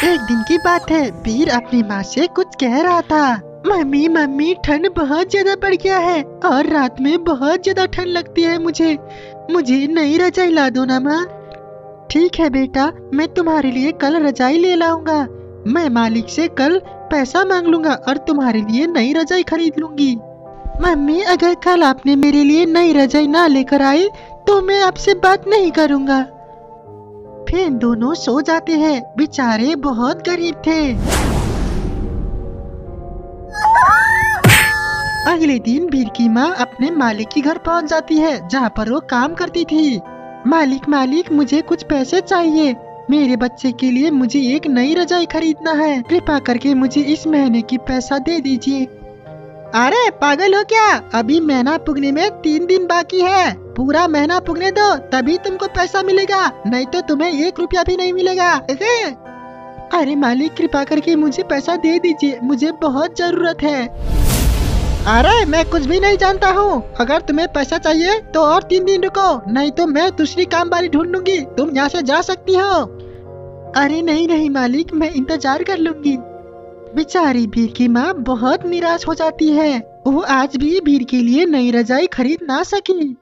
एक दिन की बात है, वीर अपनी माँ से कुछ कह रहा था। मम्मी मम्मी, ठंड बहुत ज्यादा बढ़ गया है और रात में बहुत ज्यादा ठंड लगती है मुझे नई रजाई ला दो ना माँ। ठीक है बेटा, मैं तुम्हारे लिए कल रजाई ले लाऊंगा। मैं मालिक से कल पैसा मांग लूंगा और तुम्हारे लिए नई रजाई खरीद लूंगी। मम्मी, अगर कल आपने मेरे लिए नई रजाई ना लेकर आई तो मैं आपसे बात नहीं करूंगा। फिर दोनों सो जाते हैं। बेचारे बहुत गरीब थे। अगले दिन वीर की माँ अपने मालिक के घर पहुँच जाती है, जहाँ पर वो काम करती थी। मालिक, मुझे कुछ पैसे चाहिए। मेरे बच्चे के लिए मुझे एक नई रजाई खरीदना है। कृपा करके मुझे इस महीने की पैसा दे दीजिए। अरे पागल हो क्या? अभी महीना पुगने में 3 दिन बाकी है। पूरा महीना पुगने दो, तभी तुमको पैसा मिलेगा, नहीं तो तुम्हें 1 रुपया भी नहीं मिलेगा। अरे मालिक, कृपा करके मुझे पैसा दे दीजिए, मुझे बहुत जरूरत है। अरे मैं कुछ भी नहीं जानता हूँ। अगर तुम्हें पैसा चाहिए तो और 3 दिन रुको, नहीं तो मैं दूसरी काम वाली ढूंढ लूंगी। तुम यहाँ से जा सकती हो। अरे नहीं मालिक, मैं इंतजार कर लूंगी। बेचारी वीर की माँ बहुत निराश हो जाती है। वो आज भी वीर के लिए नई रजाई खरीद ना सकी।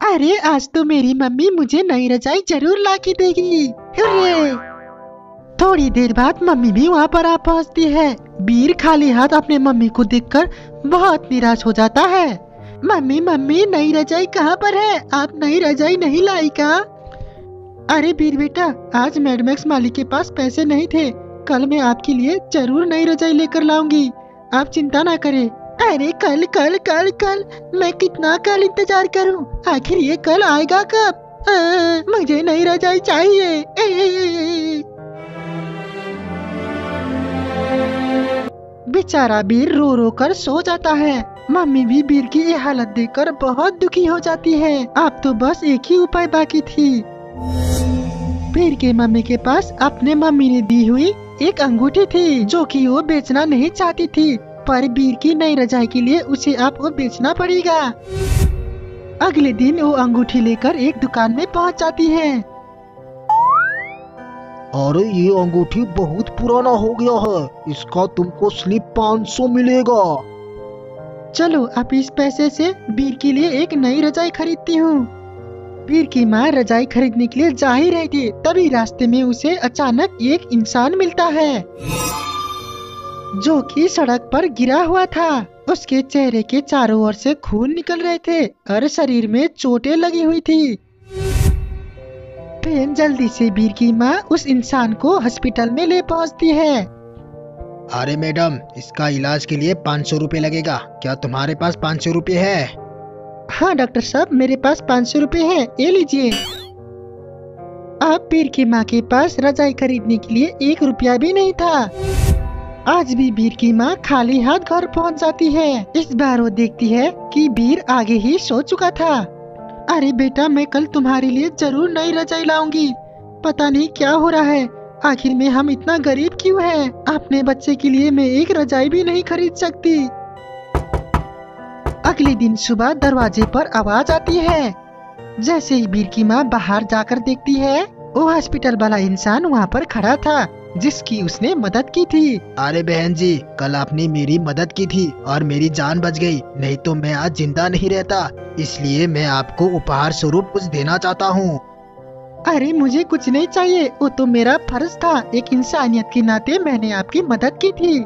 अरे आज तो मेरी मम्मी मुझे नई रजाई जरूर ला के देगी। थोड़ी देर बाद मम्मी भी वहाँ पर आ पहुँचती है। वीर खाली हाथ अपने मम्मी को देखकर बहुत निराश हो जाता है। मम्मी, नई रजाई कहाँ पर है? आप नई रजाई नहीं लाई क्या? अरे वीर बेटा, आज मैडमैक्स मालिक के पास पैसे नहीं थे। कल मैं आपके लिए जरूर नई रजाई लेकर लाऊंगी, आप चिंता ना करें। अरे कल, मैं कितना कल इंतजार करूं? आखिर ये कल आएगा कब? मुझे नई रजाई चाहिए। बेचारा वीर रो रो कर सो जाता है। मम्मी भी वीर की ये हालत देखकर बहुत दुखी हो जाती है। अब तो बस एक ही उपाय बाकी थी। वीर के मम्मी के पास अपने मम्मी ने दी हुई एक अंगूठी थी, जो कि वो बेचना नहीं चाहती थी, पर वीर की नई रजाई के लिए उसे अब वो बेचना पड़ेगा। अगले दिन वो अंगूठी लेकर एक दुकान में पहुंच जाती है। अरे ये अंगूठी बहुत पुराना हो गया है, इसका तुमको स्लिप 500 मिलेगा। चलो अब इस पैसे से वीर के लिए एक नई रजाई खरीदती हूँ। वीर की माँ रजाई खरीदने के लिए जा ही रही थी, तभी रास्ते में उसे अचानक एक इंसान मिलता है, जो कि सड़क पर गिरा हुआ था। उसके चेहरे के चारों ओर से खून निकल रहे थे और शरीर में चोटें लगी हुई थी। फिर जल्दी से वीर की माँ उस इंसान को हॉस्पिटल में ले पहुँचती है। अरे मैडम, इसका इलाज के लिए 500 रुपए लगेगा, क्या तुम्हारे पास 500 रुपए है? हाँ डॉक्टर साहब, मेरे पास 500 रुपए है, ये लीजिए। अब वीर की माँ के पास रजाई खरीदने के लिए 1 रुपया भी नहीं था। आज भी वीर की माँ खाली हाथ घर पहुँच जाती है। इस बार वो देखती है कि वीर आगे ही सो चुका था। अरे बेटा, मैं कल तुम्हारे लिए जरूर नई रजाई लाऊंगी। पता नहीं क्या हो रहा है, आखिर में हम इतना गरीब क्यों हैं? अपने बच्चे के लिए मैं एक रजाई भी नहीं खरीद सकती। अगले दिन सुबह दरवाजे पर आवाज आती है। जैसे ही वीर की माँ बाहर जाकर देखती है, वो हॉस्पिटल वाला इंसान वहाँ पर खड़ा था, जिसकी उसने मदद की थी। अरे बहन जी, कल आपने मेरी मदद की थी और मेरी जान बच गई, नहीं तो मैं आज जिंदा नहीं रहता। इसलिए मैं आपको उपहार स्वरूप कुछ देना चाहता हूँ। अरे मुझे कुछ नहीं चाहिए, वो तो मेरा फर्ज था। एक इंसानियत के नाते मैंने आपकी मदद की थी।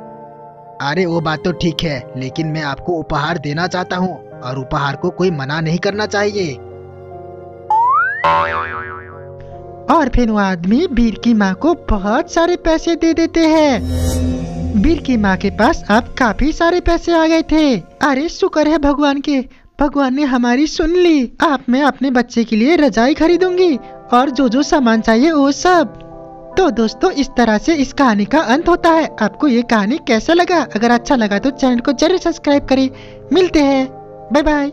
अरे वो बात तो ठीक है, लेकिन मैं आपको उपहार देना चाहता हूँ और उपहार को कोई मना नहीं करना चाहिए। और फिर वो आदमी वीर की माँ को बहुत सारे पैसे दे देते हैं। वीर की माँ के पास अब काफी सारे पैसे आ गए थे। अरे शुक्र है भगवान के, भगवान ने हमारी सुन ली। अब मैं अपने बच्चे के लिए रजाई खरीदूंगी और जो सामान चाहिए वो सब। तो दोस्तों, इस तरह से इस कहानी का अंत होता है। आपको ये कहानी कैसा लगा? अगर अच्छा लगा तो चैनल को जरूर सब्सक्राइब करें। मिलते हैं, बाय बाय।